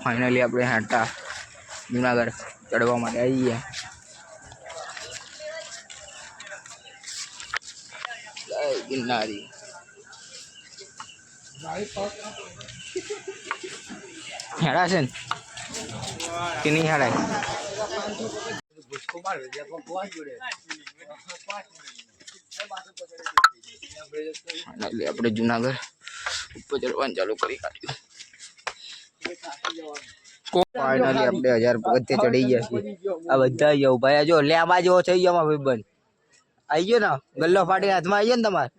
Finally આપણે હાટા જુનાગઢ ચડવા માટે આવી ગયા. ગિરનારી હેડા છે ને કે નહીં હેડાય? આપણે જુનાગઢ ઉપર ચડવાનું ચાલુ કરી કાઢ્યું. ફાઇનલી આપણે 1000 પગથિયે ચડી ગયા છીએ. આ બધા જો ભાઈ જો લેબા જેવો થઈ ગયો મારો ભાઈબંધ. આવી ગયો ને ગલ્લો ફાટી હાથમાં આવી ગયો ને તમારે.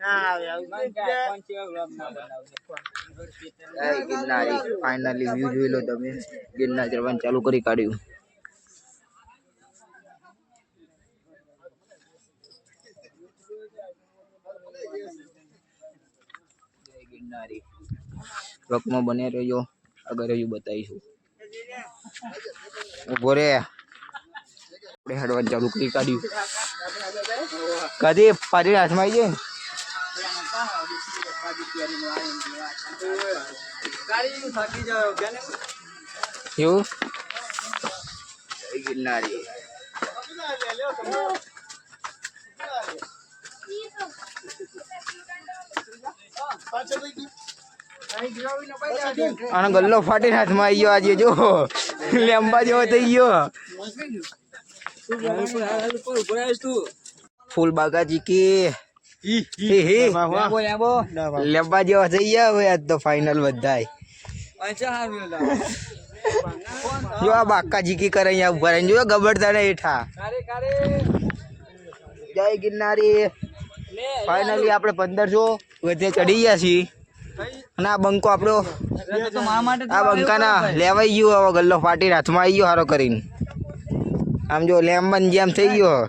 ગિરનારી ફાઇનલી વ્યૂ જોઈ લો તમે. ગિરનાર ચડવાનું ચાલુ કરી કાઢ્યું. ગિરનારી વકમાં બને રહ્યો. આગળ રહ્યું બતાવીશું. ઉભો રે આપણે હેડવાનું ચાલુ કરી કાઢ્યું. કદી પાછી હાથમાં આવી જાય એવું. ગિરનારી આનો ગલ્લો ફાટીને હાથમાં આવી ગયો. આજે જો લેમ્બા જેવો થઈ ગયો. ફૂલ બાગાજી કી લેમ્બા જેવો થઈ ગયા. હવે આજ તો ફાઇનલ બધાય જો આ બાકાજી કી કરે અહીંયા ઉભા રહીને જો ગબડતા ને હેઠા. જય ગિરનારી. ફાઇનલી આપણે 1500 વધે ચડી ગયા છીએ. અને આ બંકો આપણો આ બંકાના લેવાઈ ગયો. હવે ગલ્લો ફાટી હાથમાં આવી ગયો હારો કરીને. આમ જો લેમ્બન જેમ થઈ ગયો.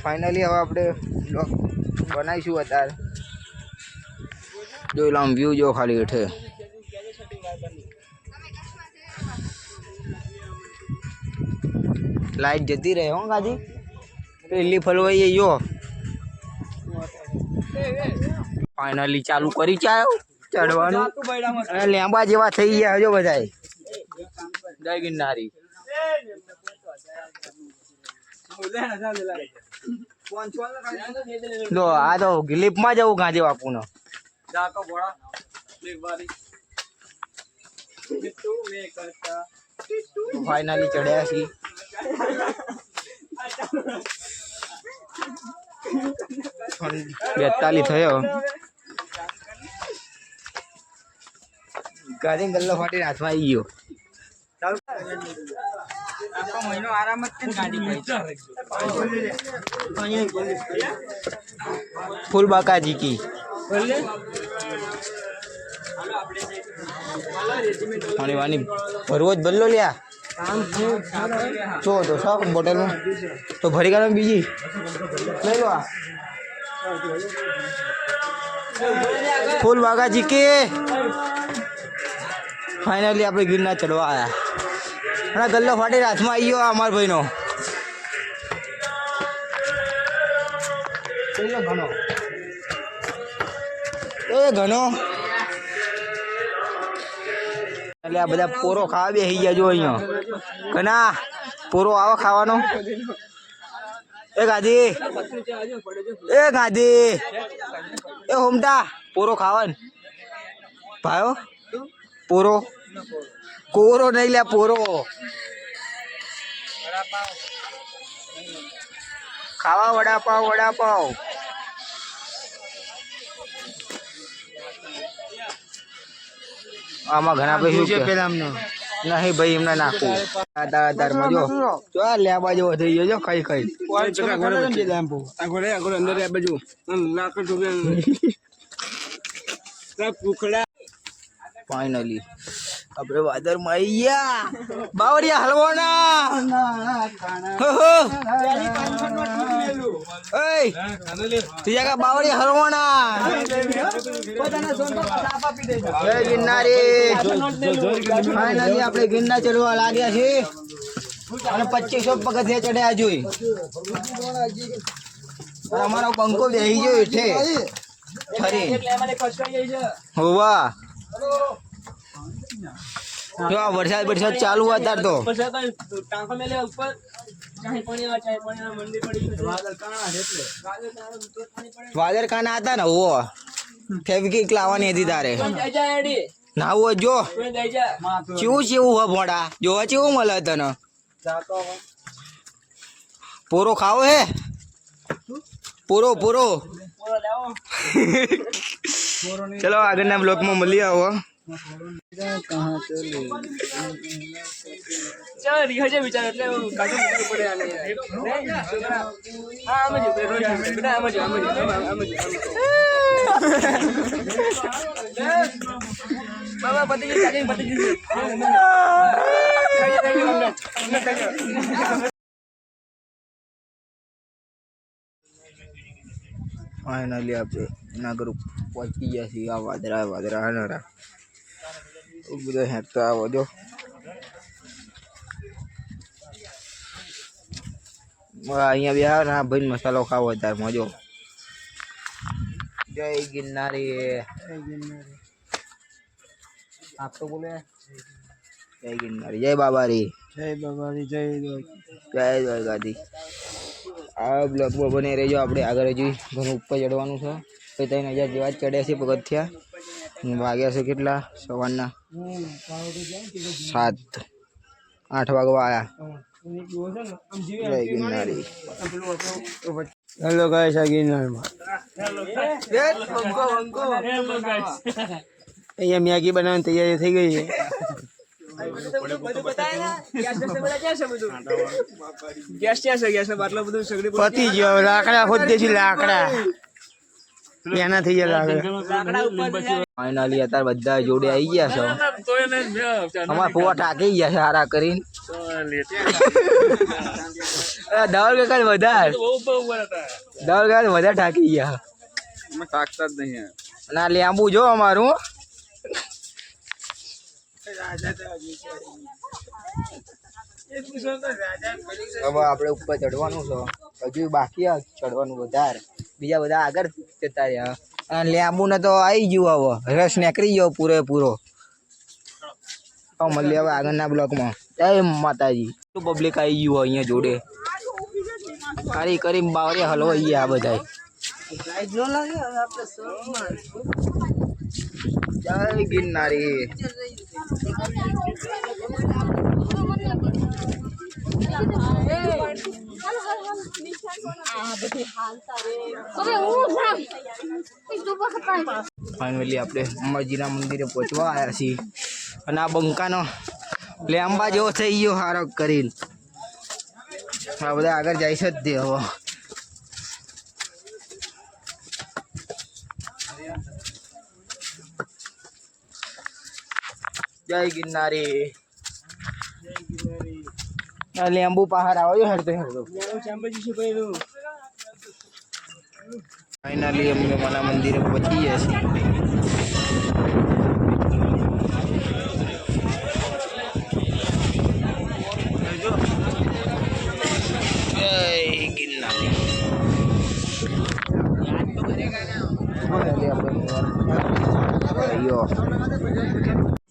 ફાઇનલી હવે આપણે બનાવીશું અત્યારે. જોઈ લો આમ વ્યૂ જો ખાલી હેઠે. લાઈટ જતી રહે હો ગાજી. પેલી ફલવાઈ જો ફાઇનલી ચાલુ કરી ચડવાનું. અને લેમ્બા જેવા થઈ ગયા જો બધા. જય ગિરનારી. જો આ તો ગ્લિપમાં જવું ગાંજે બાપુનો. ફાઇનલી ચડ્યા છીએ. 42 થયો. ગાડી ગલ્લો ફાટીને હાથમાં આવી ગયો. ફૂલ બાકાજી કી ભરવો જ બદલો લ્યા. તો શોખ બોટલમાં તો ભરી કાઢો. બીજી લઈ લો. ફૂલ બાગાજી કે ફાઇનલી આપણે ગિરનાર ચડવા આવ્યા. અને ગલ્લો ફાટી હાથમાં આવી ગયો અમારા ભાઈનો. ઘણો ઘણો એટલે આ બધા પોરો ખાવા બેસી ગયા. જો અહીંયા ઘણા પોરો આવો ખાવાનો. એ ગાંધી એ હોમટા પોરો ખાવાનું ભાયો. પોરો કોરો નહીં લે પોરો ખાવા. વડાપાવ આમાં ઘણા પૈસા છે પેલા અમને નહીં ભાઈ. એમને નાખવું દારમાં જો લેબા જેવો થઈ ગયો. જો ખાઈ ફાઇનલી આપણે વાદરમાં આવી ગયા. બાવરિયા હલવાના બાવરિયા હલવાના. જય ગિરનારી. ફાઇનલી આપણે ગિરનાર ચડવા લાગ્યા છે. અને 2500 પગથિયા ચડ્યા જોઈ. અમારો પંખો બેસી ગયો હેઠે. હોવા જો આ વરસાદ ચાલુ હતા તો વાદર કાના હતા ને ઓ ફેવિકિક લાવવાની હતી તારે ના હોય જો ચેવું ચેવું હોય ભોડા જોવા ચેવું મળે તને પૂરો ખાવો હે પૂરો ચલો આગળના બ્લોકમાં મળી આવો ફાઇનલી આપણે એના ઘર પહોંચી ગયા છીએ આ વાદરા હનારા બધો હેકતો આવો જો અહીંયા બી આવે ને આ ભાઈ મસાલો ખાવો તાર મજો જય ગિરનારી આપ તો બોલે જય ગિરનારી જય બાબારી જય દ્વારકાધી આ બ્લોગમાં બને રહેજો આપણે આગળ હજુ ઘણું ઉપર ચડવાનું છે તો 3000 જેવા જ ચડ્યા છે પગથિયા વાગ્યા છે કેટલા સવારના 7 8 વાગવા આવ્યા જય ગિરનારી હેલો ગાઈસ આ ગિરનારમાં અહીંયા મેગી બનાવવાની તૈયારી થઈ ગઈ છે પતી ગયો લાકડા ખોદે છે લાકડા એના થઈ ગયા ફાઇનલી અત્યારે બધા જોડે આવી ગયા છો અમારા ફોવા ટાકી ગયા છે હારા કરીને ધવલ કાકા વધારે ટાકી ગયા તાકતા જ નહીં અને આ લેંબુ જો અમારું હવે આપણે ઉપર ચડવાનું છે હજુ બાકી ચડવાનું વધારે બીજા બધા આગળ જતા રહ્યા અને લેંબુ ને તો આવી ગયું હવે રસ નીકળી ગયો પૂરેપૂરો તો મળીએ હવે આગળના બ્લોકમાં જય માતાજી પબ્લિક આવી ગયું અહીંયા જોડે કરી બાવરે હલવાઈ ગયા આ બધા જય ગિરનારી ફાઇનલી આપણે અંબાજીના મંદિરે પહોંચવા આવ્યા છીએ અને આ બંકાનો લેંબા જેવો થઈ ગયો હારો કરીને આ બધા આગળ જાય છે જ તે હવે જય ગિરનારી લેંબુ પહાડ આવ્યો હેડતો ફાઇનલી અમે માના મંદિરે પહોંચી ગયા છીએ જય ગિરનારી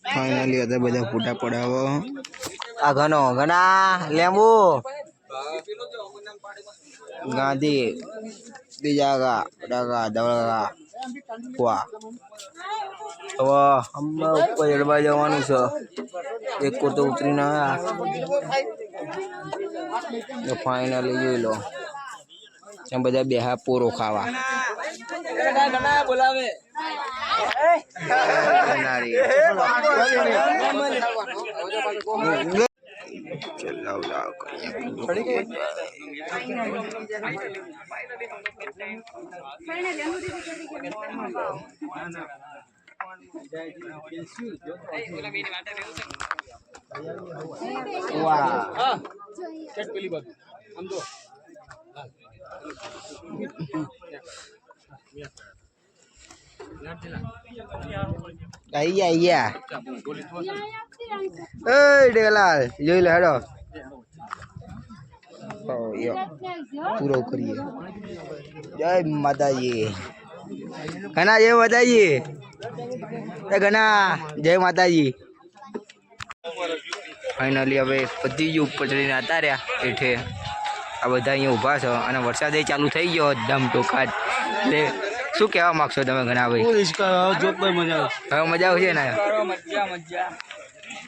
ફાઇનલી હતા બધા ફોટા પડાવો આ ઘણા લેંબુ ગાંધી બીજા ધવળગા વાહ હવે અમને ઉપર ચડવા જવાનું છે એક કોર તો ઉતરીને આવ્યા ફાઇનલી જોઈ લો ત્યાં બધા બેહા પોરો ખાવા બોલાવે અહીંયા ડેલાલ જોઈ લે હેડો પૂરો કરીએ જય માતાજી ઘણા જય માતાજી ઘણા જય માતાજી ફાઇનલી હવે બધી જ ઉપર ચડીને આવતા રહ્યા એઠે. આ બધા અહીંયા ઊભા છો અને વરસાદ એ ચાલુ થઈ ગયો ધમ ટોકાટ. એટલે શું કહેવા માગશો તમે ઘણા ભાઈ? હવે મજા આવશે ને?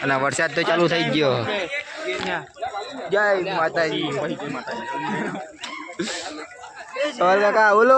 અને વરસાદ તો ચાલુ થઈ ગયો. જય માતાજી. સવાલ કાકા બોલો.